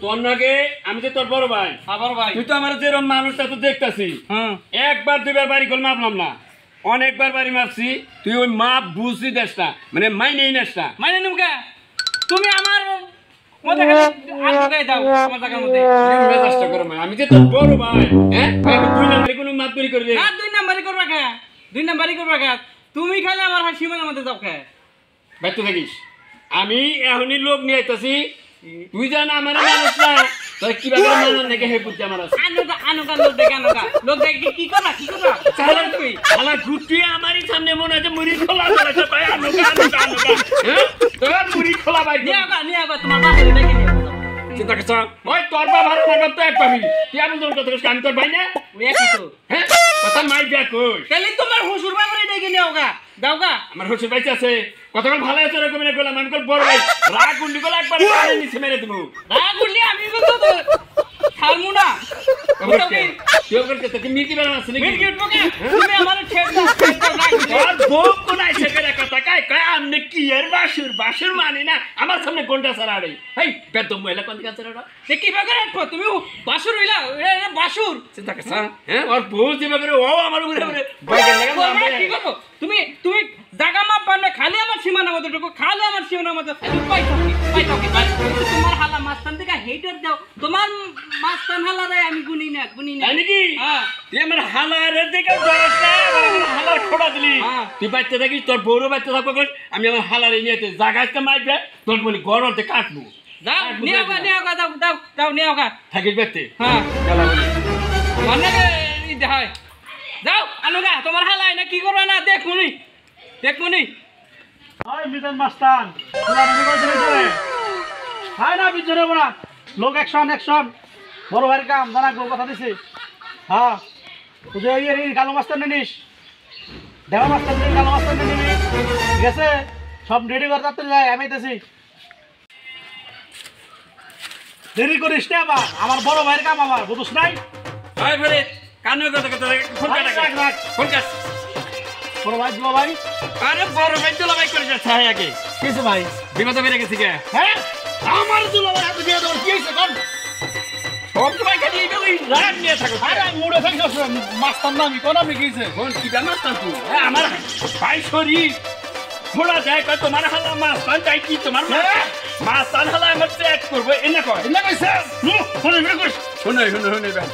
তোর নাকি আমি তো তোর বড় ভাই। বড় ভাই তুই তো আমার যেরকম মানুষটা তো দেখতাছি। একবার দুইবার বাড়ি করলে মাপলাম না, অনেকবার বাড়ি মাপছি। তুই ওই মাপ বুঝি দেস না, মানে মাইনেই নেস না। মানে নিমকা তুমি আমার মধ্যে আটকাই দাও আমার জায়গার মধ্যে। মেজাজটা গরম হয়। আমি যে তোর বড় ভাই, হ্যাঁ আমি 2 নম্বরে কোনো মাপগুরি করবি না? 2 নাম্বারই করবা কে? 2 নাম্বারই করবা কে? তুমি খালি আমার সীমানার মধ্যে যাও কে? ব্যর্থ থাকিস। আমি এখনই লোক নিয়ে আইতাছি, তুই জান আমার মানুষ না, তোর কিভাবে মানুষ নাকি হে বুঝতে আমার আছে। আনুকা লোক দেখে আনুকা লোক দেখে কি করবা কি করবা চালা তুমি শালা গুটি আমারই সামনে মনে আছে মুড়ি খোলা বলেছে ভাই। আনুকা হ্যাঁ তোর মুড়ি খোলা ভাই নিয়ে আবার তোমার বাসায় দেখে নিয়ে চিন্তা করছ? ওই তোর বাবা আর আমার বাপ তো এক পাবি। তুই এমন তোর কথা আমি তোর ভাই না? ওই একই তো। হ্যাঁ কথা মাই যা কই। তাহলে তোমার শ্বশুর বাবারে ডেকে নিও গা, দাও গা। আমার শ্বশুর বাইচে আছে, কতক্ষণ ভালো আছে এরকম না করলাম। আমি কল বড় ভাই রাগ গুন্ডি গলা একবার কানে নিচে মেরে দেবো। রাগ উঠলি আমি বলতো তো ছাড়মু না। কেউ করতে তোকে মির্কি বেড়া আছে নাকি? মির্কি উঠবো কে? তুমি আমার ছেড়ে দাও রাগ উঠলি। আর বউ কোনায় থেকে কথা কাই কয় আমনে কি এর বাসুর মানি না আমার সামনে ঘন্টা ছাড়াড়ে। এই বেদম মহিলা কোন দিকে ছাড়াড়া? সে কি বাগার রাখবো তুমি বাসুর হইলা বাসুর চিন্তা করছ? হ্যাঁ ওর বউ যেভাবে ও আমার উপরে বইকে লাগা কি করবো? তুমি তুমি জায়গা মাপ পারবে খালি আমার সীমানার মধ্যে ঢুকো, খালি আমার সীমানার মধ্যে পাইতাকি তোমার হালা মাস্তান থেকে হেটার দাও। তোমার মাস্তান হালা দেয় আমি গুনি না নাকি? তুই আমার হালারের দিকে যাস না, আমার হালার খোড়া দিলি। তুই বাচ্চা থাকিস, তোর বউরও বাচ্চা থাকবো, আমি আমার হালারে নিয়ে জায়গাতে মারবে, তোর বলি গরমতে কাটবো। যাও নিয়ে গা দাও দাও দাও নিয়ে গা থাকিস বাচ্চে। হ্যাঁ খেলা বলি মানে দেখায় যাও আনুগা তোমার হালাই না কি করবা না দেখুনি ওই মিজান মাস্তান পুরা মনে করে দিলে হাই না বিজরে বড়া লোক অ্যাকশন বড় ভাইয়ের কাম জানা গো কথা দিছি। হ্যাঁ তুই এই কালো মাস্তান নিস, দেওয়া মাস্তান নিস, কালো মাস্তান নিবি, ঠিক আছে? সব রেডি করে তাড়াতাড়ি যাই, আমি আইতেছি। দেরি করিস না আবার, আমার বড় ভাইয়ের কাম আমার বুঝছ নাই? ওই ফেরে কানে কথা কথা ফোন কাট ফোন কাট। বড় ভাই দিল ভাই। আরে বড় ভাই তোলা ভাই করে যাচ্ছে আগে কিসে ভাই? বিপদে বেড়ে গেছি কে? হ্যাঁ আমার দিল ভাই এত দিয়ে দাও কি হইছে কোন? সব সময় খালি ওই রাগ নিয়ে থাকো। আরে মুড়ে থাকি মাস্তান না আমি কোন আমি কিছে? কোন কি জানাস তুই? আমার ভাই শরীর ঘোড়া যায় কয় তোমার হালা মাছ পান চাই কি তোমার মাছ পান হালা আমার চেক করবো এনে কয় এনে কইছে শুনে কইছ শুনে ভাই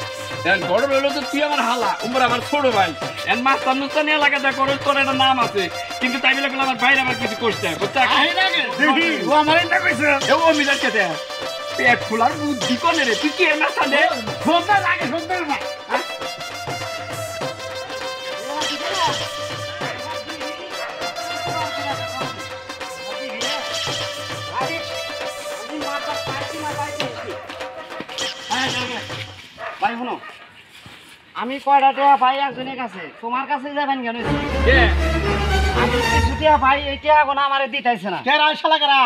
এন বড় হলো তো তুই আমার হালা উমর আমার ছোট ভাই এন মাছ পান নুস্তানি এলাকা যা করে তোর একটা নাম আছে কিন্তু তাই বলে আমার ভাইরা আমার কিছু করতে বুঝতে দেখি ও আমার এনে কইছে ও মিলার কেটে পেট ফুলার বুদ্ধি কোনে রে তুই কি এর মাছ পান দে সুন্দর লাগে সুন্দর না ভাই শুনো আমি কয়টা টাকা পাই একজনের কাছে, তোমার কাছে যাবেন কেন? আমি কিছু টাকা পাই এটা এখন আমার দিতেছে না। কে রাই শালা করা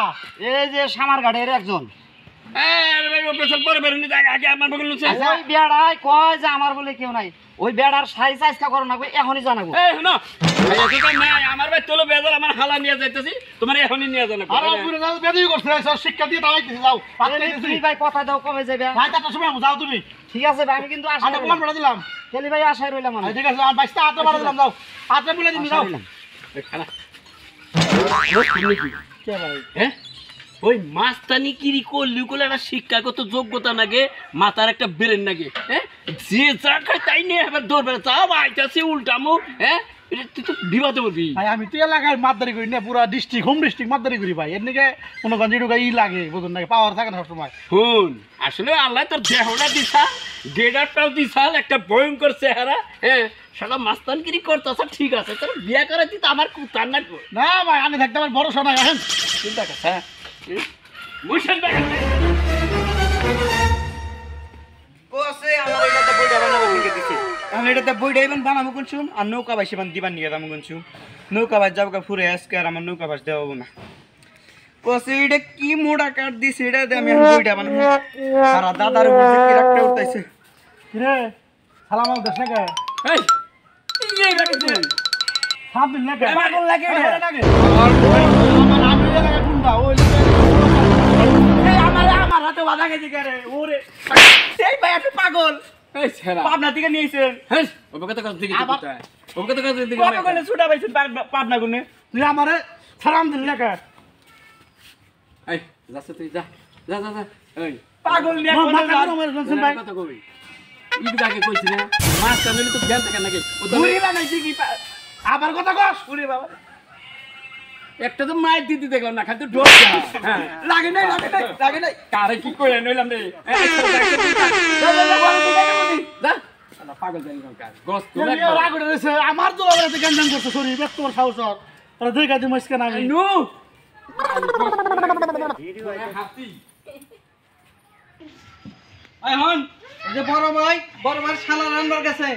এই যে সামার ঘাটের একজন আরে ভাই ও পেছন পরে বেরোনি আগে আমার বগল লুচে ওই বেড়ায় কয় যে আমার বলে কেউ নাই, ওই বেড়ার সাইজ আজকা করো না এখনই জানাবো। এই শুনো ভাই এত তো নাই আমার ভাই তোলো বেজাল আমার হালা নিয়ে যাইতেছি তোমার এখনই নিয়ে জানা আরে পুরো যাও বেদি করছ সব শিক্ষা দিয়ে তাই দিছি যাও তুমি ভাই কথা দাও কবে যাবে? ভাই তার সময় যাও তুমি ঠিক আছে ভাই আমি কিন্তু আশা আটা কোন বড় দিলাম খেলি ভাই আশায় রইলাম আমি। ঠিক আছে আর 22টা আটা বড় দিলাম যাও আটা বলে দিবি যাও খানা কে ভাই হ্যাঁ ওই মাস্তানি কিরি করলি কোলে একটা শিক্ষাগত যোগ্যতা নাগে মাথার একটা ব্রেন নাগে হ্যাঁ যে যা খায় তাই নিয়ে এবার দৌড়বে তাও আইতাছে উল্টামু হ্যাঁ এটা তুই তো বিবাদে বলবি ভাই আমি তো এলাকায় মাতদারি করি না পুরা ডিস্ট্রিক্ট হোম ডিস্ট্রিক্ট মাতদারি করি ভাই এর নিকে কোনো গঞ্জি ঢুকা ই লাগে বুঝুন নাকি পাওয়ার থাকে না সবসময় শুন আসলে আল্লাহ তোর দেহটা দিছা গেডারটাও দিছাল একটা ভয়ঙ্কর চেহারা হ্যাঁ সারা মাস্তানগিরি করতেছ ঠিক আছে তোর বিয়ে করে দিতে আমার কুতার না না ভাই আমি থাকতে আমার বড় শোনাই আসেন চিন্তা কর হ্যাঁ মুশন দেখা কোসে আমার এটাতে বইটা বানাবো কিনকে দিছি আমি এটাতে বইটা ইবেন বানাবো কোনছুম আর নৌকা বাইছে বান দিবান নিয়ে যাবো কোনছুম নৌকা বাজ যাবো ফুরে আজকে আর আমার নৌকা বাজ দেওয়া না কোসে এটা কি মোড়া কাট দিছে এটা দে আমি বইটা বানাবো আর দাদার উপর কি রাখতে উঠতাইছে রে সালাম আল দেশ নাকি এই এই রাখতে সাত দিন নাকি পাগল লাগে এটা নাকি আমার আমি এলাকায় গুন্ডা ওই আমার হাতে বাধা লাগাইছে কে রে ওরে এই ভাই আপনি পাগল এই ছেড়া পাবনা থেকে নিয়েছেন হেই অবগত কর দিকে আবার- কোথায় অবগত কর দিকে কত করে ছুটা পাইছেন পাবনা গুনে তুই আমারে সালাম দিলি না কে এই যাচ্ছে তুই যা যা যা যা এই পাগল নিয়ে মা, কোনে মাথা যান? গরম হয়ে গেছে ভাই কথা কবি ইট আগে কইছি না মাছ কামিলে তো জ্ঞান থাকে নাকি ও তো বুড়ি বানাইছি কি আবার কথা কস বুড়ি বাবা একটা তো মায়ের দিদি দেখলাম না খালি তো ডোর হ্যাঁ লাগে নাই লাগে নাই কারে কি কই নইলাম রে যা, যা, যা, বলো, ঠিক আছে, বলি। যা পাগল জানি কার গোস তো এমনি ওর আগুনে রয়েছে, আমার তো বাবাতে গঞ্জাম করছে শরীর ব্যস্ত তোর সাহস ওরা দেখা দিই মাসকে আমি নু এই হন এই যে বড় ভাই শালা রান্নার গেছে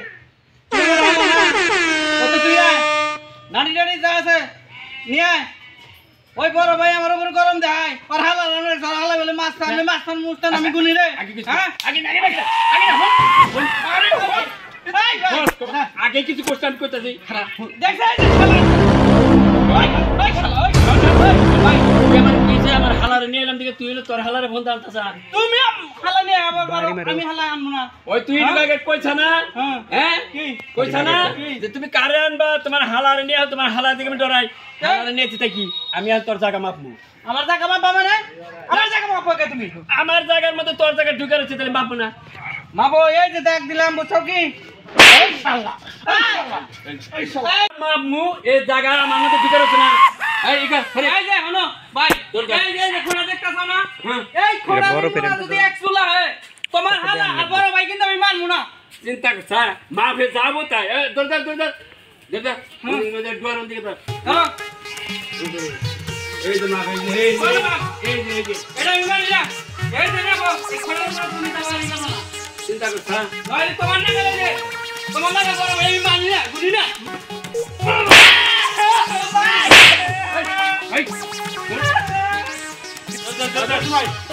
কত তুই আয় নানি নানি যা আছে নিয়ে আয় ওই বড় ভাই আমার উপর গরম দেয় আর হালা রান্নার সারা হালা বলে মাছ টানবে মাছ টান মুস্তান আমি গুনি রে আগে কিছু হ্যাঁ আগে না আগে না আরে এই আগে কিছু কোশ্চেন করতেছি দেখছ এই যে শালা ওই শালা ওই ভাই তুই আমার কিছে আমার হালারে নিয়ে এলাম দিকে তুই হলো তোর হালারে ফোন দালতাছ তুমি হালা নিয়ে আবার আমি হালা আনবো না ওই তুই আগে কইছা না হ্যাঁ হ্যাঁ কি কইছা না কি? যে তুমি কারে আনবা তোমার হালারে নিয়ে তোমার হালার দিকে আমি ডরাই হালারে নিয়েছি তাই কি আমি আর তোর জায়গা মাপমু আমার জায়গা মা পাবে না আমার জায়গা মা পাবে তুমি আমার জায়গার মধ্যে তোর জায়গা ঢুকে রয়েছে তাহলে মাপবো না মাবো এই যে দেখ দিলাম বুঝছো কি মাপমু এই জায়গা আমার মধ্যে ঢুকে রয়েছে না এই ইকা আরে এই যে হনো ভাই তোর যা। এই যে খোড়া দেখতাছো না হ্যাঁ এই খোড়া যদি এক চুলা হয় তোমার হালা আর বড় ভাই কিন্তু আমি মানবো না চিন্তা করছ মাফে যাবো তাই দরদার দরদার দরদার ডুয়ার দিকে তোর হ্যাঁ এই যে মাফে এই বলো বাপ। এই যে এটা আমি মানি না এই যে দেখো এই খোড়া তুমি তাহলে না চিন্তা করছ নইলে তোমার না গেলে যে তোমার না বড় ভাই আমি মানি না বুঝি না এই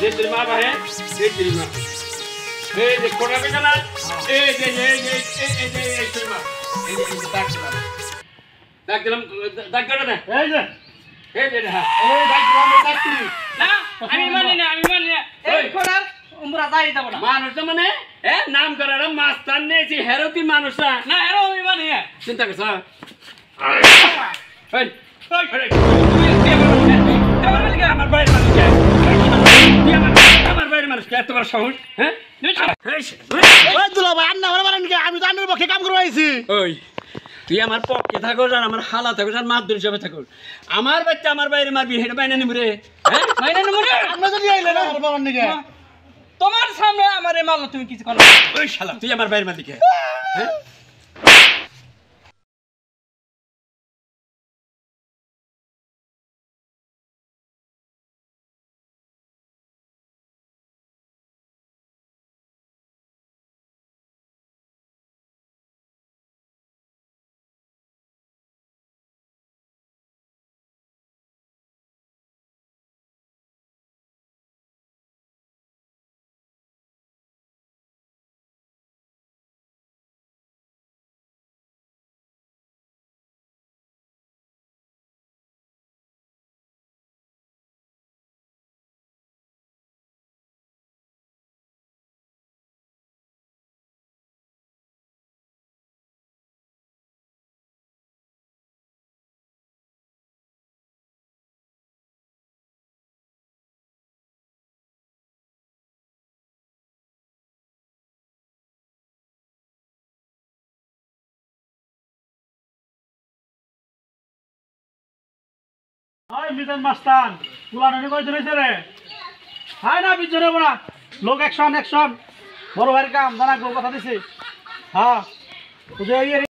যে তেরি মা বাহে এই তেরি মা এই যে কোড়া বেটা না এই যে এই তেরি মা এই যে ডাক দিলাম ডাক কাটা না এই যে এই যে হ্যাঁ এই ডাক তুই না আমি মানি না এই খোড়া উমরা যাই যাব না মানুষ তো মানে নাম করার মাস্টার নিয়েছি হেরতি মানুষ না না এরো আমি মানি না চিন্তা করছ এই আমার বাইরের মানুষ আমার বাইরের মানুষ এত বড় সাহস হ্যাঁ ওই দুলা ভাই আন্না করে মারেন কি আমি তো আন্নার পক্ষে কাম করে আইছি ওই তুই আমার পক্ষে থাকোস আর আমার হালা থাকোস আর মাদুর হিসাবে থাকোস আমার বাচ্চা আমার বাইরে মারবি হেঁটে বাইনা নিব রে হ্যাঁ মাইনা নেবো না আমরা তো নিয়ে আইলে না আমার বাবার নিকে তোমার সামনে আমারে মারলো তুমি কিছু করো ওই শালা তুই আমার বাইরের মালিক হ্যাঁ ওই মিজান মাস্তান পুলা নানি কই ধরেছে রে হাই না বিজরে বড়া লোক অ্যাকশন বড় ভাইয়ের কাম জানা গো কথা দিছি হ্যাঁ তুই